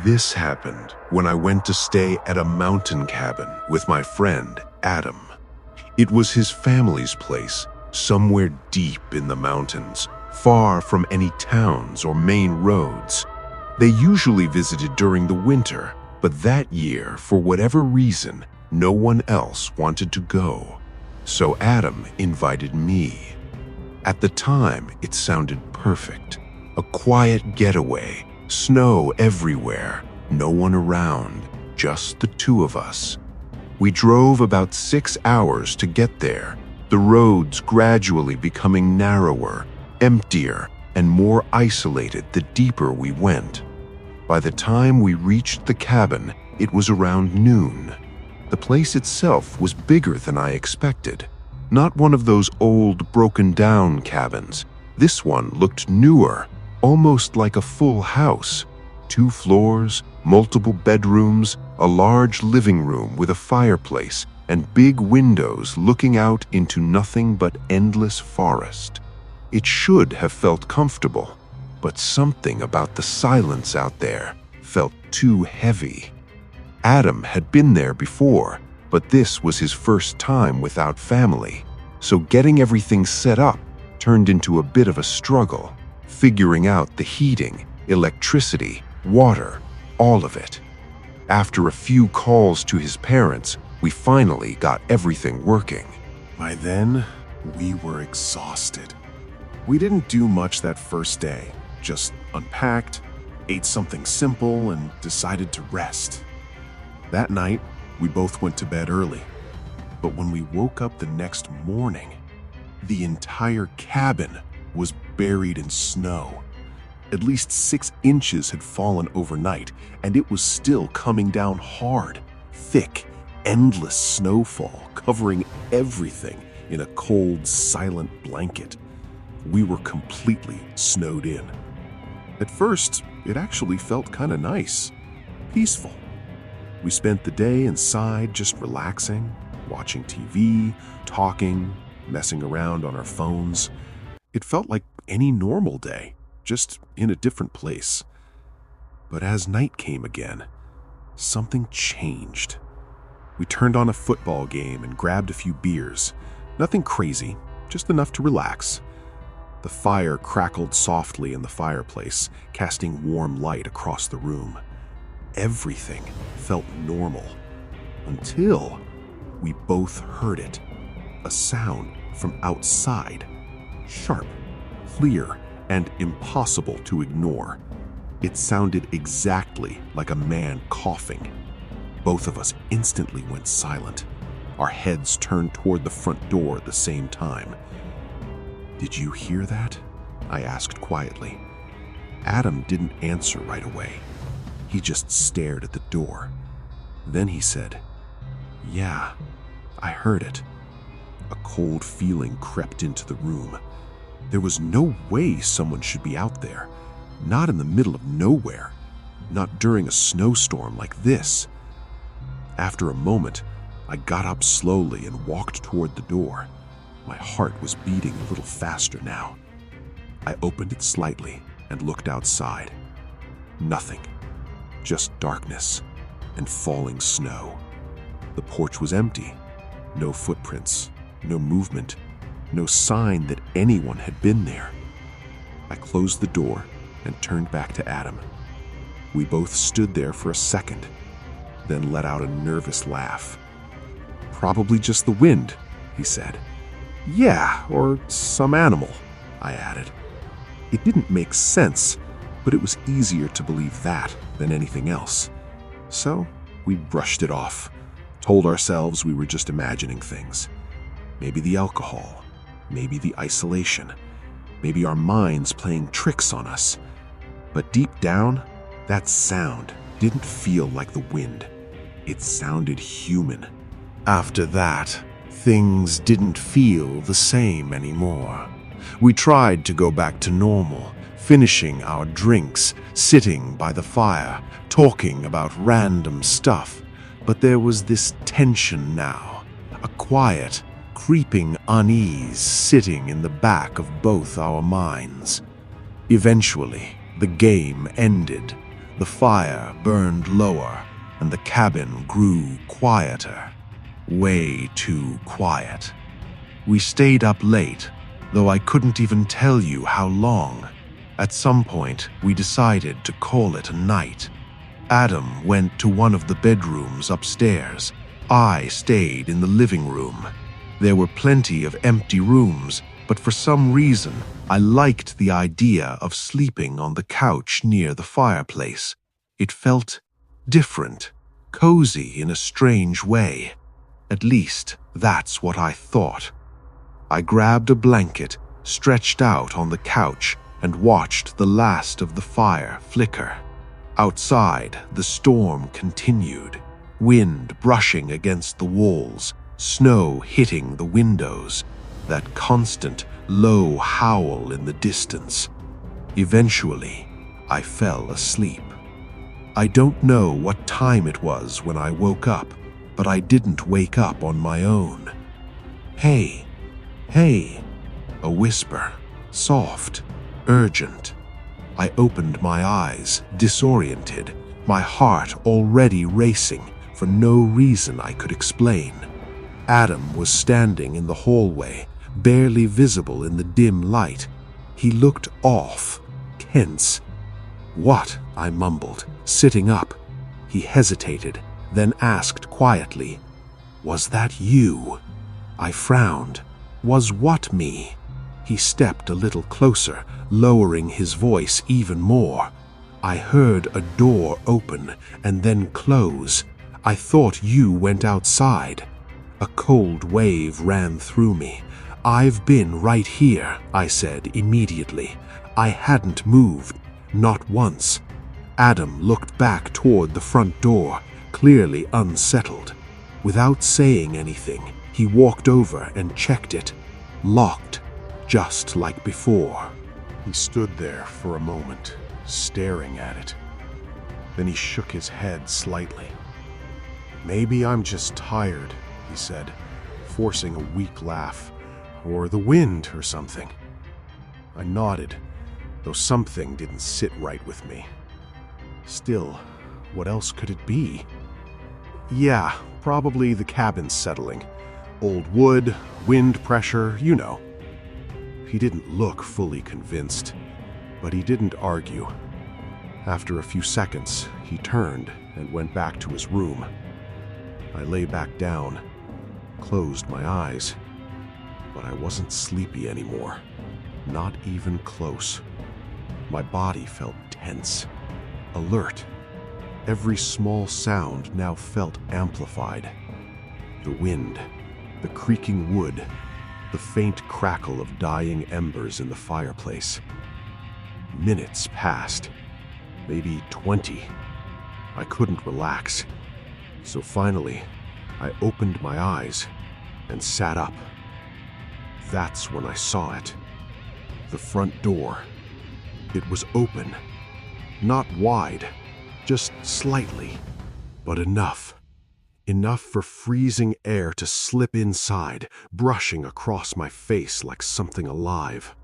This happened when I went to stay at a mountain cabin with my friend, Adam. It was his family's place, somewhere deep in the mountains, far from any towns or main roads. They usually visited during the winter, but that year, for whatever reason, no one else wanted to go. So Adam invited me. At the time, it sounded perfect. A quiet getaway, snow everywhere, no one around, just the two of us. We drove about 6 hours to get there, the roads gradually becoming narrower, emptier, and more isolated the deeper we went. By the time we reached the cabin, it was around noon. The place itself was bigger than I expected. Not one of those old, broken-down cabins. This one looked newer, almost like a full house. 2 floors, multiple bedrooms, a large living room with a fireplace, and big windows looking out into nothing but endless forest. It should have felt comfortable, but something about the silence out there felt too heavy. Adam had been there before, but this was his first time without family, so getting everything set up turned into a bit of a struggle, figuring out the heating, electricity, water, all of it. After a few calls to his parents, we finally got everything working. By then, we were exhausted. We didn't do much that first day, just unpacked, ate something simple, and decided to rest. That night, we both went to bed early. But when we woke up the next morning, the entire cabin was buried in snow. At least 6 inches had fallen overnight, and it was still coming down hard, thick, endless snowfall covering everything in a cold, silent blanket. We were completely snowed in. At first, it actually felt kind of nice, peaceful. We spent the day inside just relaxing, watching TV, talking, messing around on our phones. It felt like any normal day, just in a different place. But as night came again, something changed. We turned on a football game and grabbed a few beers. Nothing crazy, just enough to relax. The fire crackled softly in the fireplace, casting warm light across the room. Everything felt normal until we both heard it. A sound from outside, sharp, clear, and impossible to ignore. It sounded exactly like a man coughing. Both of us instantly went silent. Our heads turned toward the front door at the same time. "Did you hear that?" I asked quietly. Adam didn't answer right away. He just stared at the door. Then he said, "Yeah, I heard it." A cold feeling crept into the room. There was no way someone should be out there, not in the middle of nowhere, not during a snowstorm like this. After a moment, I got up slowly and walked toward the door. My heart was beating a little faster now. I opened it slightly and looked outside. Nothing, just darkness and falling snow. The porch was empty, no footprints, no movement, no sign that anyone had been there. I closed the door and turned back to Adam. We both stood there for a second, then let out a nervous laugh. "Probably just the wind," he said. "Yeah, or some animal," I added. It didn't make sense, but it was easier to believe that than anything else. So we brushed it off, told ourselves we were just imagining things. Maybe the alcohol, maybe the isolation, maybe our minds playing tricks on us. But deep down, that sound didn't feel like the wind. It sounded human. After that, things didn't feel the same anymore. We tried to go back to normal, finishing our drinks, sitting by the fire, talking about random stuff. But there was this tension now, a quiet, creeping unease sitting in the back of both our minds. Eventually, the game ended. The fire burned lower, and the cabin grew quieter. Way too quiet. We stayed up late, though I couldn't even tell you how long. At some point, we decided to call it a night. Adam went to one of the bedrooms upstairs. I stayed in the living room. There were plenty of empty rooms, but for some reason, I liked the idea of sleeping on the couch near the fireplace. It felt different, cozy in a strange way. At least, that's what I thought. I grabbed a blanket, stretched out on the couch, and watched the last of the fire flicker. Outside, the storm continued, wind brushing against the walls, snow hitting the windows, that constant, low howl in the distance. Eventually, I fell asleep. I don't know what time it was when I woke up, but I didn't wake up on my own. "Hey, hey," a whisper, soft, urgent. I opened my eyes, disoriented, my heart already racing for no reason I could explain. Adam was standing in the hallway, barely visible in the dim light. He looked off, tense. "What?" I mumbled, sitting up. He hesitated, then asked quietly, "Was that you?" I frowned. "Was what me?" He stepped a little closer, lowering his voice even more. "I heard a door open and then close. I thought you went outside." A cold wave ran through me. "I've been right here," I said immediately. I hadn't moved, not once. Adam looked back toward the front door, clearly unsettled. Without saying anything, he walked over and checked it. Locked, just like before. He stood there for a moment, staring at it. Then he shook his head slightly. "Maybe I'm just tired," he said, forcing a weak laugh. "Or the wind or something." I nodded, though something didn't sit right with me. Still, what else could it be? "Yeah, probably the cabin's settling. Old wood, wind pressure, you know." He didn't look fully convinced, but he didn't argue. After a few seconds, he turned and went back to his room. I lay back down, closed my eyes, but I wasn't sleepy anymore, not even close. My body felt tense, alert. Every small sound now felt amplified. The wind, the creaking wood, the faint crackle of dying embers in the fireplace. Minutes passed, maybe 20. I couldn't relax. So finally, I opened my eyes and sat up. That's when I saw it. The front door. It was open. Not wide, just slightly, but enough. Enough for freezing air to slip inside, brushing across my face like something alive.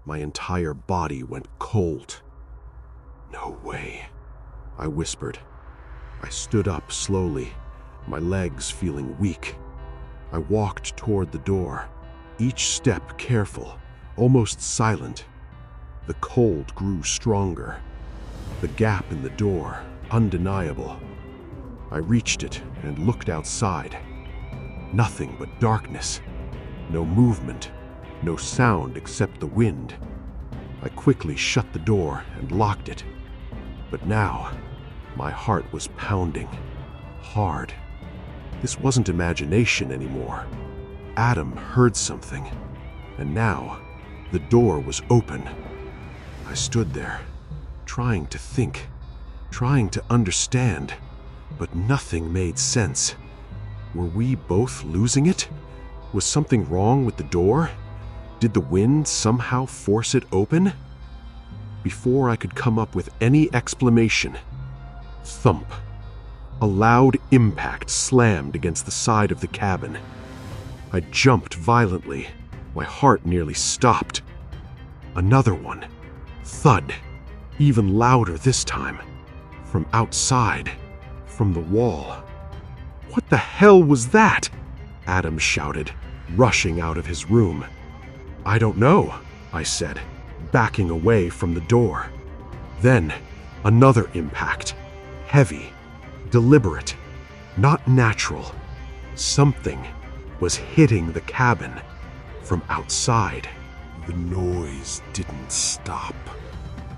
My entire body went cold. "No way," I whispered. I stood up slowly, my legs feeling weak. I walked toward the door, each step careful, almost silent. The cold grew stronger. The gap in the door, undeniable. I reached it and looked outside. Nothing but darkness. No movement, no sound except the wind. I quickly shut the door and locked it. But now, my heart was pounding, hard. This wasn't imagination anymore. Adam heard something, and now the door was open. I stood there, trying to think, trying to understand, but nothing made sense. Were we both losing it? Was something wrong with the door? Did the wind somehow force it open? Before I could come up with any explanation, thump. A loud impact slammed against the side of the cabin. I jumped violently. My heart nearly stopped. Another one. Thud. Even louder this time. from outside, from the wall. "What the hell was that?" Adam shouted, rushing out of his room. "I don't know," I said, backing away from the door. Then, another impact. Heavy, deliberate, not natural. Something was hitting the cabin from outside. The noise didn't stop.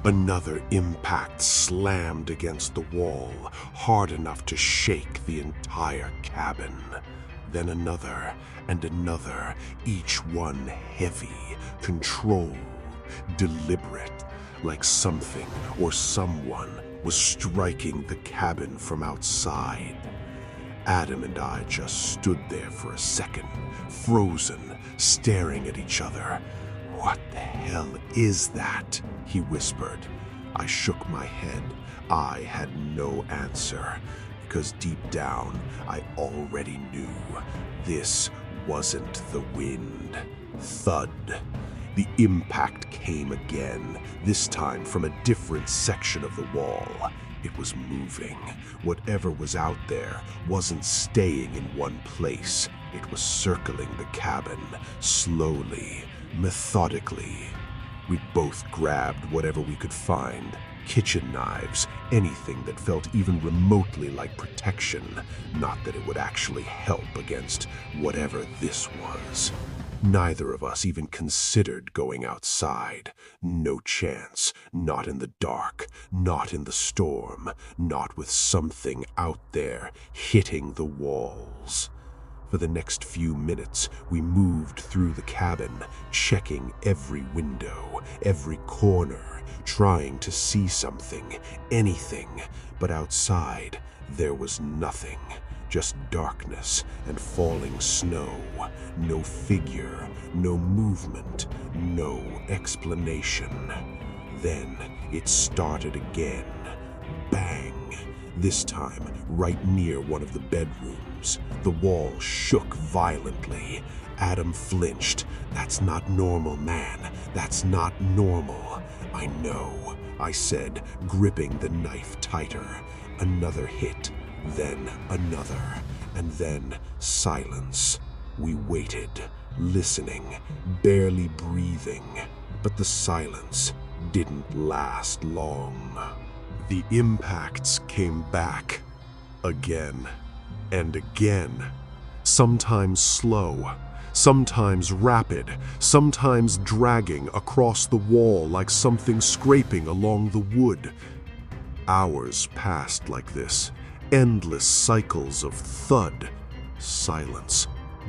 Another impact slammed against the wall, hard enough to shake the entire cabin. Then another and another, each one heavy, controlled, deliberate, like something or someone was striking the cabin from outside. Adam and I just stood there for a second, frozen, staring at each other. "What the hell is that?" he whispered. I shook my head. I had no answer, because deep down I already knew this wasn't the wind. Thud. The impact came again, this time from a different section of the wall. It was moving. Whatever was out there wasn't staying in one place. It was circling the cabin, slowly, methodically. We both grabbed whatever we could find. Kitchen knives, anything that felt even remotely like protection. Not that it would actually help against whatever this was. Neither of us even considered going outside. No chance. Not in the dark. Not in the storm. Not with something out there hitting the walls. For the next few minutes, we moved through the cabin, checking every window, every corner, trying to see something, anything. But outside, there was nothing. Just darkness and falling snow. No figure, no movement, no explanation. Then it started again. Bang. This time, right near one of the bedrooms. The wall shook violently. Adam flinched. "That's not normal, man. That's not normal." "I know," I said, gripping the knife tighter. Another hit, then another, and then silence. We waited, listening, barely breathing, but the silence didn't last long. The impacts came back, again and again, sometimes slow, sometimes rapid, sometimes dragging across the wall like something scraping along the wood. Hours passed like this, endless cycles of thud, silence,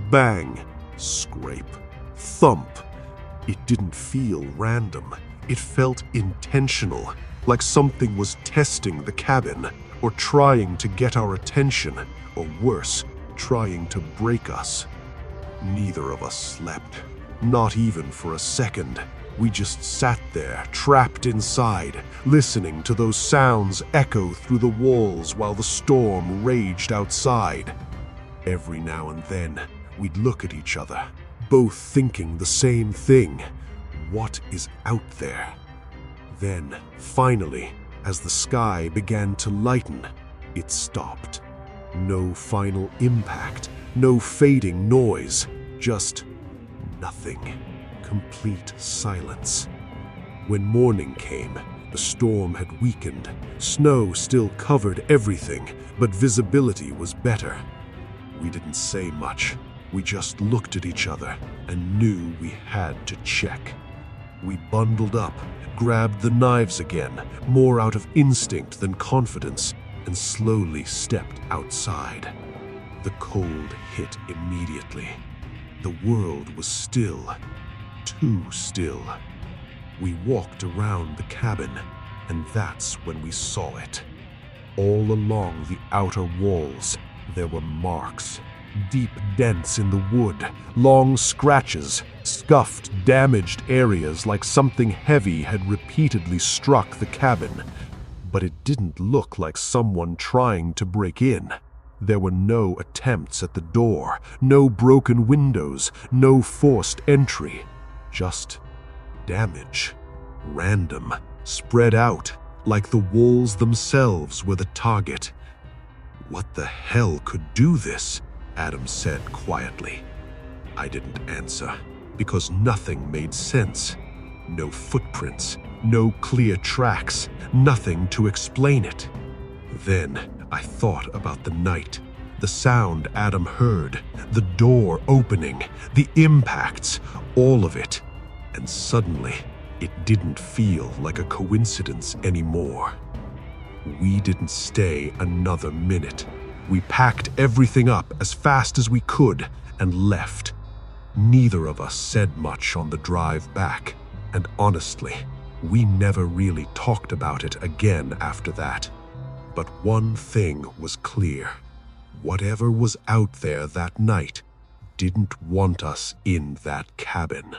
bang, scrape, thump. It didn't feel random. It felt intentional, like something was testing the cabin, or trying to get our attention, or worse, trying to break us. Neither of us slept, not even for a second. We just sat there, trapped inside, listening to those sounds echo through the walls while the storm raged outside. Every now and then, we'd look at each other, both thinking the same thing. What is out there? Then, finally, as the sky began to lighten, it stopped. No final impact, no fading noise, just nothing. Complete silence. When morning came, the storm had weakened. Snow still covered everything, but visibility was better. We didn't say much. We just looked at each other and knew we had to check. We bundled up, grabbed the knives again, more out of instinct than confidence, and slowly stepped outside. The cold hit immediately. The world was still, too still. We walked around the cabin, and that's when we saw it. All along the outer walls, there were marks. Deep dents in the wood, long scratches, scuffed, damaged areas like something heavy had repeatedly struck the cabin. But it didn't look like someone trying to break in. There were no attempts at the door, no broken windows, no forced entry. Just damage. Random, spread out, like the walls themselves were the target. "What the hell could do this?" Adam said quietly. I didn't answer, because nothing made sense. No footprints, no clear tracks, nothing to explain it. Then I thought about the night, the sound Adam heard, the door opening, the impacts, all of it. And suddenly, it didn't feel like a coincidence anymore. We didn't stay another minute. We packed everything up as fast as we could and left. Neither of us said much on the drive back, and honestly, we never really talked about it again after that. But one thing was clear. Whatever was out there that night didn't want us in that cabin.